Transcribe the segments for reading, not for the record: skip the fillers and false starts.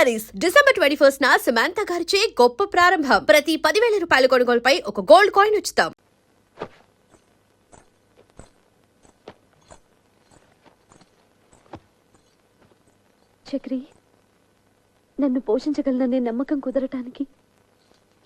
Saris December 21 Samantha గారిచే గొప్ప ప్రారంభం. ప్రతి 10,000 రూపాయల కొనుగోలుపై ఒక గోల్డ్ కాయిన్ ఉచితం. చక్రి, నన్ను పోషించగలననే నమ్మకం కుదరటానికి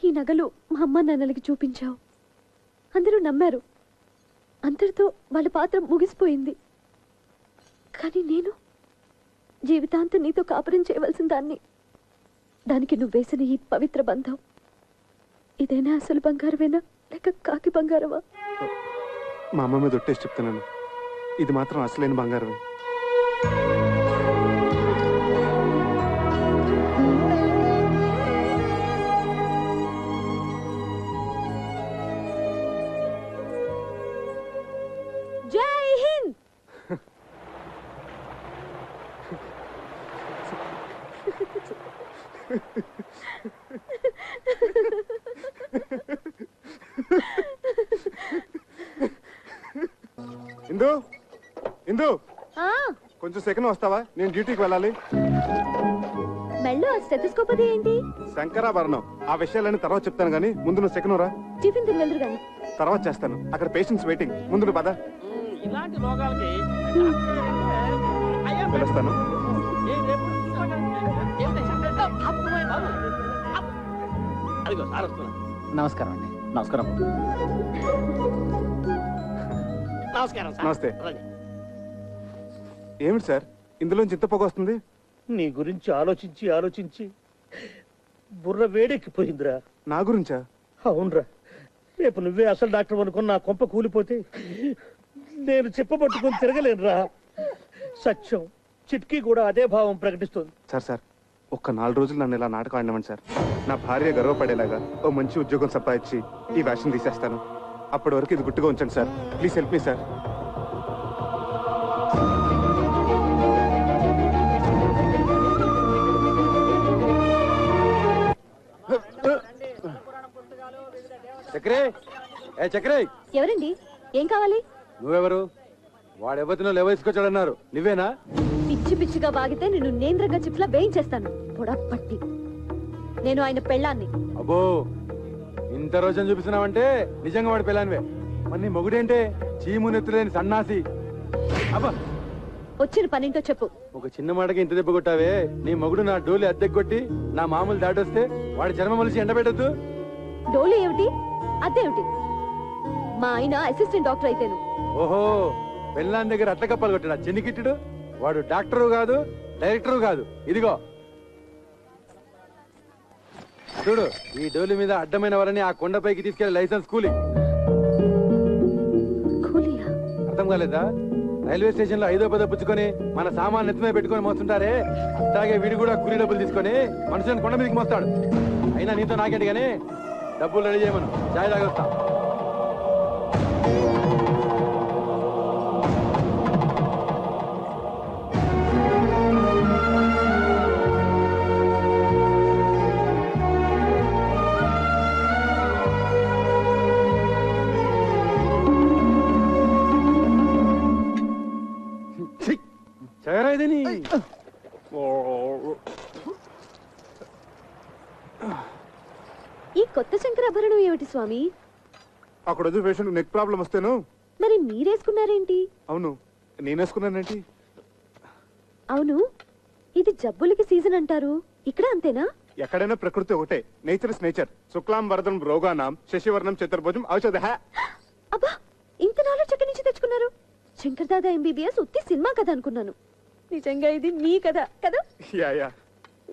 ఈ నగలు మా అమ్మ నాన్నలకి చూపించావు. అందరూ నమ్మారు. అందరితో వాళ్ళ పాత్ర ముగిసిపోయింది. కానీ నేను జీవితాంతం నీతో కాపురం చేయవలసిన దాన్ని. దానికి నువ్వు వేసిన ఈ పవిత్ర బంధం ఇదేనా అసలు బంగారమేనా లేక కాకి బంగారమా? మా అమ్మ మీద ఒట్టేసి చెప్తున్నాను, ఇది మాత్రం అసలైన బంగారమే. జై హింద్. ఇందు ఇందు కొంచెం సెకండ్ వస్తావా? నేను డ్యూటీకి వెళ్ళాలి. మెళ్ళో స్టెథోస్కోప్ అది ఏంటి? శంకరాభరణం. ఆ విషయాలన్నీ తర్వాత చెప్తాను గానీ ముందు నువ్వు సెకండ్ రా. టిఫిన్ తిని వెళ్దురు గాని. తర్వాత చేస్తాను. అక్కడ పేషెంట్స్ వెయిటింగ్. ముందు నువ్వు పద. ఇలాంటి రోగాలకి పిలుస్తాను. అదిగో సార్ వస్తున్నా. నమస్కారం అండి. నమస్కారం. నమస్కారం సార్. నమస్తే. రండి. ఏమిటి సార్ ఇందులోంచి ఇంత పొగ వస్తుంది? నీ గురించి ఆలోచించి ఆలోచించి బుర్ర వేడెక్కిపోయిందిరా. నా గురించా? అవునరా, రేపు నువ్వే అసలు డాక్టర్ అనుకుని నా కొంప కూలిపోతే నేను చెప్పబట్టుకుని తిరగలేనురా. సత్యం చిట్కీ కూడా అదే భావం ప్రకటిస్తుంది. సార్ సార్ ఒక్క 4 రోజులు నన్ను ఇలా నాటకం ఆడినామండి సార్. నా భార్య గర్వపడేలాగా ఓ మంచి ఉద్యోగం సంపాదించి ఈ వ్యాషన్ తీసేస్తాను. అప్పటి వరకు ఇది గుట్టుగా ఉంచండి sir. Please help me sir. Chakre, ఏ చక్రే, ఎవరండి? ఏం కావాలి? నువ్వెవరు? వాడెవరినో లేవసుకొచ్చాడన్నారు, నువ్వేనా? పిచ్చి పిచ్చిగా వాగితే నేను నేంద్రంగా చిప్లా వేయించేస్తాను. పొడపట్టి నేను ఆయన పెళ్ళాన్ని. అబ్బో, ఇంత రోజున చూపిస్తున్నావంటే నిజంగా వాడి పిల్లానివే. మరి నీ మొగుడేంటే చీము నెత్తులేని సన్నాసి. అబ్బా, వచ్చిన పనింటో చెప్పు. ఒక చిన్న మాటకి ఇంత దెబ్బ కొట్టావే. నీ మొగుడు నా డోలి అద్దెకొట్టి నా మామూలు దాటొస్తే వాడి చర్మ మలిసి ఎండబెట్టద్దు. డోలు ఏమిటి, అదేమిటి? మా ఆయన అసిస్టెంట్ డాక్టర్ అయితేను. ఓహో, పెళ్ళాన్ దగ్గర అట్ల కప్పాలు కొట్టాడు చెన్నికిట్టుడు. వాడు డాక్టరు కాదు, డైరెక్టరు కాదు. ఇదిగో చూడు, ఈ డోలి మీద అడ్డమైన వారని ఆ కొండపైకి తీసుకెళ్లి లైసెన్స్ కూలి. కూలియా? అర్థం కాలేదా? రైల్వే స్టేషన్ లో 5వ పదో పుచ్చుకొని మన సామాన్ నెత్తిమే పెట్టుకొని మోస్తుంటారే, అట్లాగే వీడు కూడా కూలీ డబ్బులు తీసుకొని మనుషులను కొండ మీదకి మోస్తాడు. అయినా నీతో నాకేంటి గానీ డబ్బులు రెడీ చేయమను, చాయ్ తాగొస్తా. చయరాయిదని ఈ కొత్త శంకరాభరణం ఏమిటి స్వామి? అక్కడ వద్దు పేషెంట్ నెక్ ప్రాబ్లం వస్తేను. మరి మీరేసుకున్నారేంటి? అవును, నేనేసుకున్నానేంటి? అవును, ఇది జబ్బులకి సీజన్ అంటారు, ఇక్కడ అంతేనా? ఎక్కడైనా ప్రకృతి ఒకటే. Nature is nature. శుక్లాం వరదం రోగానాం శశివర్ణం చతుర్భుజం ఔషధ. అబ్బా, ఇంత నాలెడ్జ్ ఎక్కడి నుంచి తెచ్చుకున్నారు? శంకర్ దాదా ఎంబీబీఎస్ ఉత్తి సినిమా కథ అనుకున్నాను. నిజంగా ఇది మీ కథ కదా? Yeah yeah.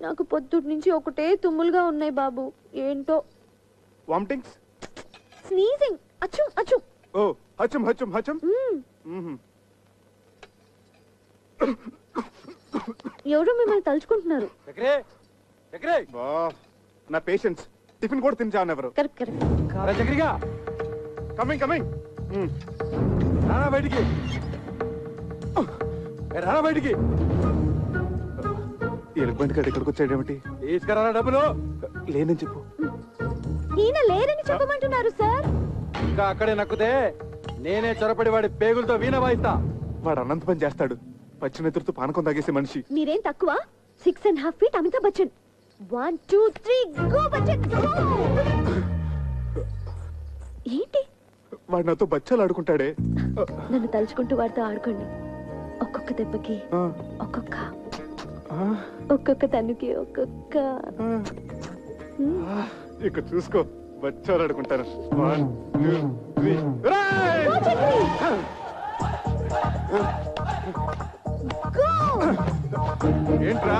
నాకు పొద్దుటి నుంచి ఒకటే తుమ్ములుగా ఉన్నాయి బాబు. ఏంటో వామిటింగ్స్, స్నీజింగ్, అచ్చు అచ్చు. ఓ హచం హచం హచం. ఎవరో మిమ్మల్ని తలుచుకుంటున్నారు. చక్రే, చక్రే, బా, నా పేషెంట్స్ టిఫిన్ కూడా తిని ఎవరు. Correct correct. అరే చక్రిగా, కమింగ్ కమింగ్. రానా బయటికి, రానా బయటికి. ఎలుగుబంటి గడ్డ ఇక్కడికి వచ్చాడేమిటి? తీసుకురా డబ్బులు. లేనని చెప్పు. ఈయన లేరని చెప్పమంటున్నారు సార్. ఇంకా అక్కడే నక్కుతే నేనే చొరపడి వాడి పేగులతో వీణ వాయిస్తా. వాడు అనంత పని చేస్తాడు. పచ్చి నెత్తురుతో పానకం తాగేసే మనిషి. మీరేం తక్కువ? 6.5 feet Amitabh Bachchan. 1 2 3 go Bachchan go. ఏంటి వాడు నాతో బచ్చాలు ఆడుకుంటాడే. నన్ను తలుచుకుంటూ వాడితో ఆడుకోండి. ఒక్కొక్క దెబ్బకి ఆ, ఆ, ఒక్కొక్క తన్నుకి ఒక్కొక్క. ఇక చూసుకో బచ్చాలు ఆడుకుంటాను. 1 2 3 రేయ్! ఏంట్రా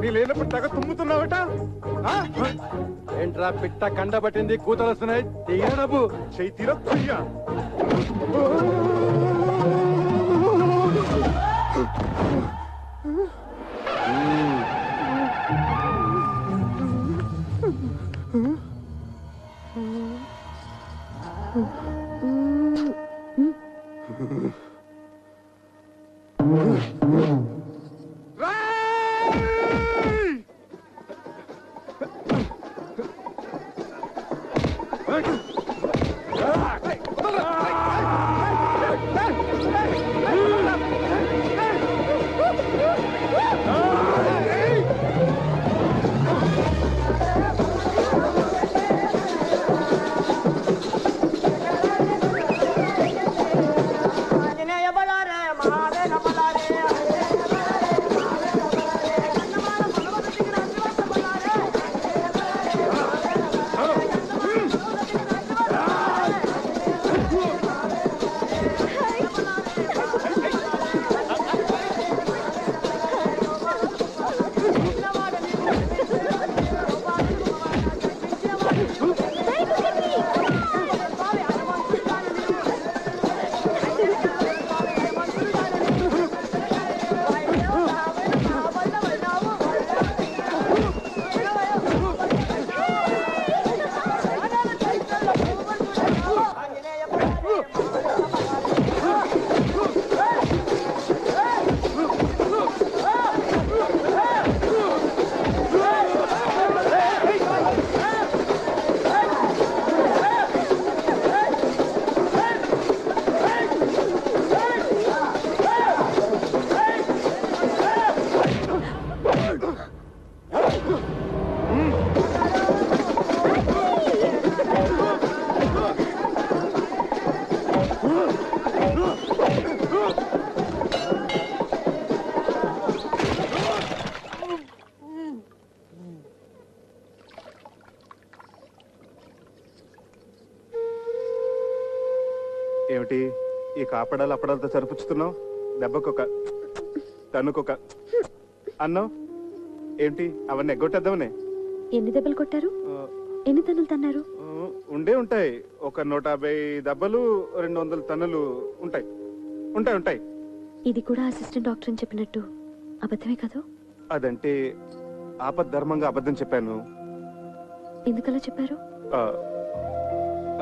నీ లేనప్పుడు తగ తుమ్ముతున్నావట? ఆ? ఏంట్రా పిట్ట కండ పట్టింది, కూతలు వస్తున్నాయి, తీయ డబ్బు. చెయ్యి తీరా కుయ్యా. ఏమిటి ఈ కాపడాలు అప్పడాలతో సరిపుచ్చుతున్నావు? దెబ్బకొక తన్నుకొక అన్నావు ఏంటి? అవన్నీ ఎగ్గొట్టేద్దామనే. ఎన్ని దెబ్బలు కొట్టారు? ఎన్ని తన్నులు తన్నారు? ఉండే ఉంటాయి. ఒక 150 దెబ్బలు, 200 తన్నులు ఉంటాయి. ఉంటాయి ఉంటాయి. ఇది కూడా అసిస్టెంట్ డాక్టర్ అని చెప్పినట్టు అబద్ధమే కదా? అదంటే ఆపద్ధర్మంగా అబద్ధం చెప్పాను. ఎందుకలా చెప్పారు? ఆ,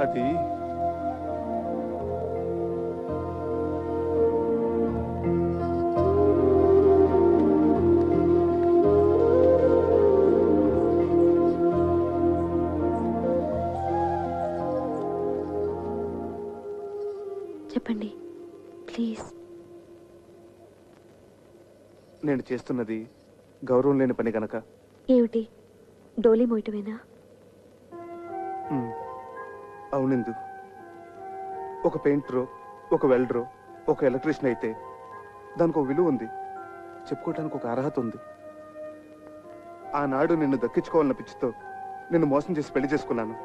అది చెప్పండి ప్లీజ్. నేను చేస్తున్నది గౌరవం లేని పని గనక. ఏమిటి, డోలీ మోయటమేనా? అవునిందు, ఒక పెయింటరో, ఒక వెల్డరో, ఒక ఎలక్ట్రీషియన్ అయితే దానికి ఒక విలువ ఉంది, చెప్పుకోవడానికి ఒక అర్హత ఉంది. ఆనాడు నిన్ను దక్కించుకోవాలన్న పిచ్చితో నిన్ను మోసం చేసి పెళ్లి చేసుకున్నాను.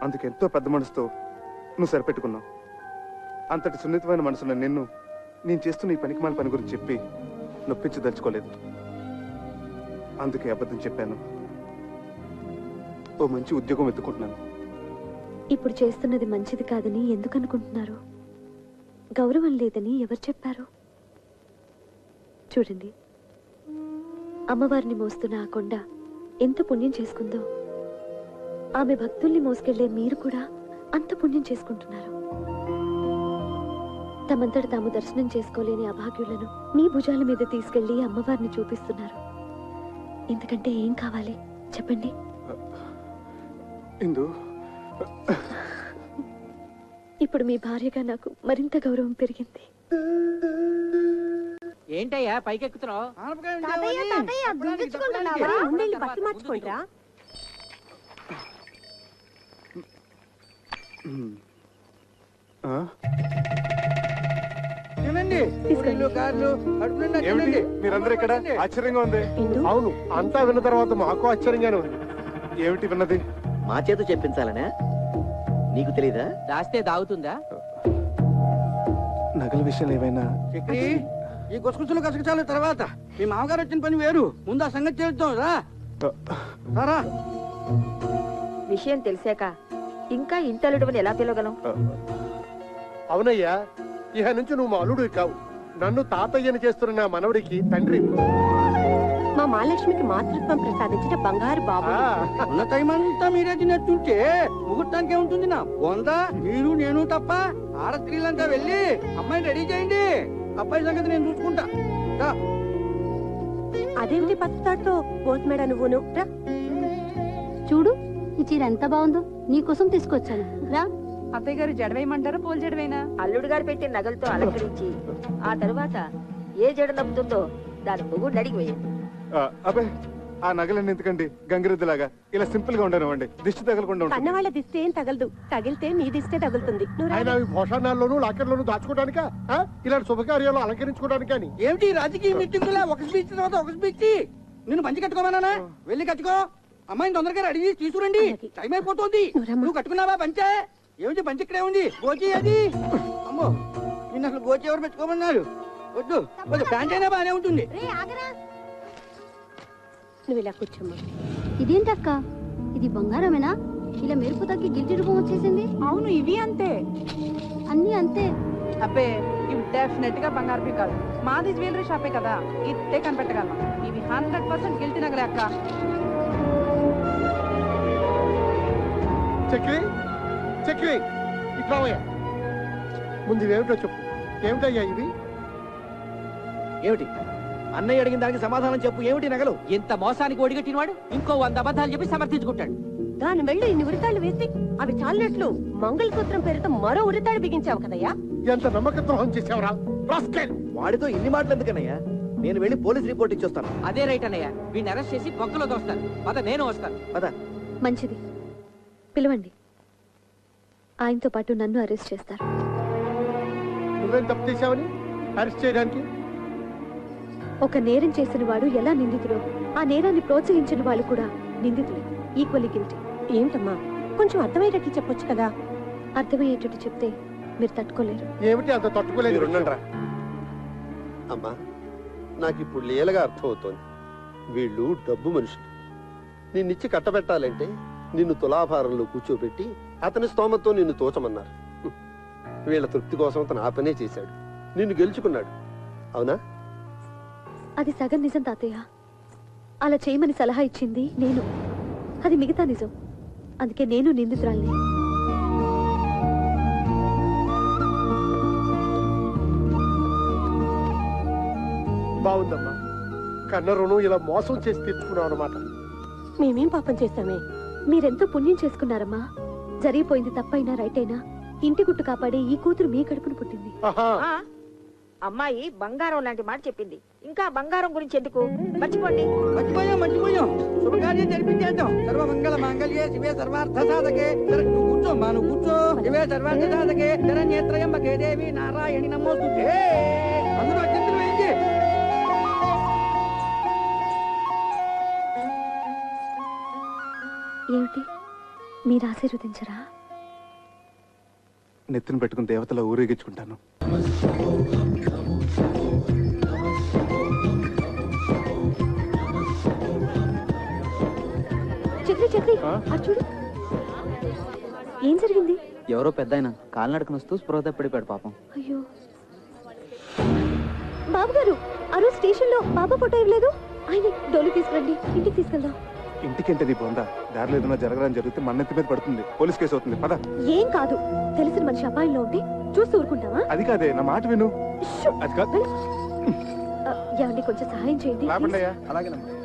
అందుకెంతో పెద్ద మనసుతో నువ్వు సరిపెట్టుకున్నావు. అంతటి సున్నితమైన మనసులో నిన్ను నేను చేస్తున్న ఈ పనికిమాల పని గురించి చెప్పి నొప్పించదలుచుకోలేదు. అందుకే అబద్ధం చెప్పాను. ఓ మంచి ఉద్యోగం వెతుకుంటున్నాను. ఇప్పుడు చేస్తున్నది మంచిది కాదని ఎందుకు అనుకుంటున్నారు? గౌరవం లేదని ఎవరు చెప్పారు? చూడండి, అమ్మవారిని మోస్తున్న ఆ కొండ ఎంత పుణ్యం చేసుకుందో, ఆమె భక్తుల్ని మోసుకెళ్లే మీరు కూడా అంత పుణ్యం చేసుకుంటున్నారు. తమంతట తాము దర్శనం చేసుకోలేని అభాగ్యులను మీ భుజాల మీద తీసుకెళ్లి అమ్మవారిని చూపిస్తున్నారు. ఇంతకంటే ఏం కావాలి చెప్పండి? ఇందు, ఇప్పుడు మీ భార్యగా నాకు మరింత గౌరవం పెరిగింది. ఏంటయ్యా పైకెక్కుతున్నావు? ఆ? తినండి పూరీలు, గారెలు, కడుపు నిండా ఏమిటి తినండి. మీరందరూ ఇక్కడ ఆశ్చర్యంగా ఉంది. అవును, అంతా విన్న తర్వాత మాకు ఆశ్చర్యంగానే ఉంది. ఏమిటి విన్నది? మా చేత చెప్పించాలనే నీకు తెలీదా? దాస్తే దాగుతుందా? నగల విషయాలు ఏమైనా? చక్రి, ఈ గుసగుసలు కసగచాలు తర్వాత మీ మామగారు వచ్చిన పని వేరు. ముందు ఆ సంగతి చేద్దాం రా. రారా. విషయం తెలిసాక ఇంకా ఇంటలుడవని ఎలా పిలవగలం? అవునయ్యా, ఇహ నుంచి నువ్వు మా అల్లుడు కావు, నన్ను తాతయ్యని చేస్తున్న నా మనవడికి తండ్రి. మా మహాలక్ష్మికి మాతృత్వం ప్రసాదించిన బంగారు బాబు. ఉన్న టైం అంతా మీరే తినట్టుంటే ముహూర్తానికి ఏముంటుంది నా బొందా? మీరు నేను తప్ప ఆడ స్త్రీలంతా వెళ్ళి అమ్మాయిని రెడీ చేయండి. అబ్బాయి సంగతి నేను చూసుకుంటా. రా. అదేమిటి పత్తాడుతో పోస్మేడ నువ్వును? చూడు ఈ చీర ఎంత బాగుందో, నీకోసం తీసుకొచ్చాను రా. అత్తయ్య గారు జడవేయమంటారా పూల జడవేనా? అల్లుడు గారు పెట్టిన నగలతో అలంకరించి ఆ తరువాత ఏ జడ నప్పుతుందో దాని మొగుడు అడిగి వేయండి. అబ్బే, ఆ నగలన్నీ ఎందుకండి గంగిరెద్దులాగా? ఇలా సింపుల్ గా ఉండనివ్వండి, దిష్టి తగలకుండా ఉంటుంది. కన్నవాళ్ళ దిస్తే ఏం తగలదు, తగిలితే మీ దిస్తే తగులుతుంది. ఆయన భోషణాల్లోనూ లాకర్లోనూ దాచుకోవడానికా, ఇలాంటి శుభకార్యాలు అలంకరించుకోవడానికి అని? ఏమిటి రాజకీయ మీటింగులా? ఒక స్పీచ్ తర్వాత ఒక స్పీచ్. నిన్ను మంచి కట్టుకోమన్నానా? వెళ్ళి కట్టుకో. అమ్మాయిని తొందరగా రెడీ తీసుకురండి, టైం అయిపోతుంది. నువ్వు కట్టుకున్నావా పంచే? ఏమిటి పంచి ఇక్కడే ఉంది, గోచి అది. అమ్మో, నిన్ను అసలు గోచి ఎవరు పెట్టుకోమన్నారు? వద్దు వద్దు, ప్యాంట్ అయినా బాగానే ఉంటుంది. నువ్వు ఇలా కూర్చోమ్మా. ఇదేంటక్క, ఇది బంగారమేనా? ఇలా మెరుపు తగ్గి గిల్టి రూపం వచ్చేసింది. అవును, ఇవి అంతే. అన్ని అంతే. అబ్బే, ఇవి డెఫినెట్ గా బంగారు కాదు. మాది జ్యువెలరీ షాపే కదా, ఇట్టే కనిపెట్టగలను. ఇవి 100% గిల్టీ నగలే అక్క. చక్రి, చక్రి, ఇట్లావయ్యా. ముందు ఇవేమిటో చెప్పు, ఏమిటయ్యా ఇవి? ఏమిటి అన్నయ్య అడిగిన దానికి సమాధానం చెప్పు. ఏమిటి నగలు? ఇంత మోసానికి ఒడిగట్టినవాడు ఇంకో 100 అబద్ధాలు చెప్పి సమర్థించుకుంటాడు. దాని వెళ్ళి ఇన్ని ఉరితాళ్ళు వేసి అవి చాలినట్లు మంగళసూత్రం పేరుతో మరో ఉరితాడు బిగించావు కదయ్యా. ఎంత నమ్మక ద్రోహం చేసావురా రాస్కెల్! వాడితో ఇన్ని మాటలు ఎందుకన్నయ్యా? నేను వెళ్ళి పోలీస్ రిపోర్ట్ ఇచ్చొస్తాను. అదే రైట్ అన్నయ్య, వీడిని అరెస్ట్ చేసి బొక్కలో దోస్తాను. పద, నేను వస్తాను. పద. మంచిది, పిలవండి. ఆయనతో పాటు నన్ను అరెస్ట్ చేస్తారు. నువ్వేం తప్పు చేశావని అరెస్ట్ చేయడానికి? ఒక నేరం చేసిన వాడు ఎలా నిందితుడో, ఆ నేరాన్ని ప్రోత్సహించిన వాళ్ళు కూడా నిందితులే, ఈక్వల్లీ గిల్టీ. ఏంటమ్మా, కొంచెం అర్థమయ్యేటట్లు చెప్పొచ్చు కదా. అర్థమయ్యేటట్టు చెప్తే మీరు తట్టుకోలేరు. ఏమిటి అంత తట్టుకోలేదు? అమ్మా, నాకు ఇప్పుడు లీలగా అర్థమవుతోంది. వీళ్ళు డబ్బు మనుషులు. నిన్నిచ్చి కట్టబెట్టాలంటే నిన్ను తులాభారంలో కూర్చోబెట్టి అతని స్తోమతో నిన్ను తోచమన్నారు. వీళ్ళ తృప్తి కోసం అతను ఆ పనే చేశాడు, నిన్ను గెలుచుకున్నాడు. అవునా? అది సగం నిజం తాతయ్య. అలా చేయమని సలహా ఇచ్చింది నేను, అది మిగతా నిజం. అందుకే నేను నిందితురాల్ని. బాగుందమ్మా, కన్న రుణం ఇలా మోసం చేసి తీర్చుకున్నావు అన్నమాట. మేమేం పాపం చేశామే? మీరెంతో పుణ్యం చేసుకున్నారమ్మా. జరిగిపోయింది తప్పైనా రైట్ అయినా ఇంటి గుట్టు కాపాడే ఈ కూతురు మీ కడుపును పుట్టింది. అమ్మాయి బంగారం లాంటి మాట చెప్పింది. ఇంకా బంగారం గురించి ఎందుకు? మర్చిపోండి. మర్చిపోయాం. శుభకార్యం జరిపించేద్దాం. సర్వమంగళ మాంగళ్యే శివే సర్వార్థ సాధకే. నువ్వు కూర్చో, నువ్వు కూర్చో. శివే సర్వార్థ సాధకే శరణ్యేత్రయంబకే దేవి నారాయణి నమోస్తుతే. అందరూ అత్యంతలు వేయించి. ఏమిటి, మీరు ఆశీర్వదించరా? నెత్తిన పెట్టుకుని దేవతలా ఊరేగించుకుంటాను. చక్రి చక్రి, అటు చూడు. ఏం జరిగింది? ఎవరో పెద్ద ఆయన కాలినడకన వస్తూ స్పృహ తప్పిడిపోయాడు పాపం. అయ్యో బాబు గారు, ఆ రోజు స్టేషన్ లో బాబా ఫోటో ఇవ్వలేదు. ఆయన డోలు తీసుకురండి, ఇంటికి తీసుకెళ్దాం. ఇంటికంటే నీ బొందా, దారిలో ఏదైనా జరగడం జరిగితే మన నెత్తి మీద పడుతుంది, పోలీస్ కేసు అవుతుంది. పద. ఏం కాదు, తెలిసిన మనిషి అపాయంలో ఉంటే చూస్తూ ఊరుకుంటావా? అది కాదే, నా మాట విను. అది కాదు. ఏమండి, కొంచెం సహాయం చేయండి. లాభండి అయ్యా. అలాగేనమ్మా.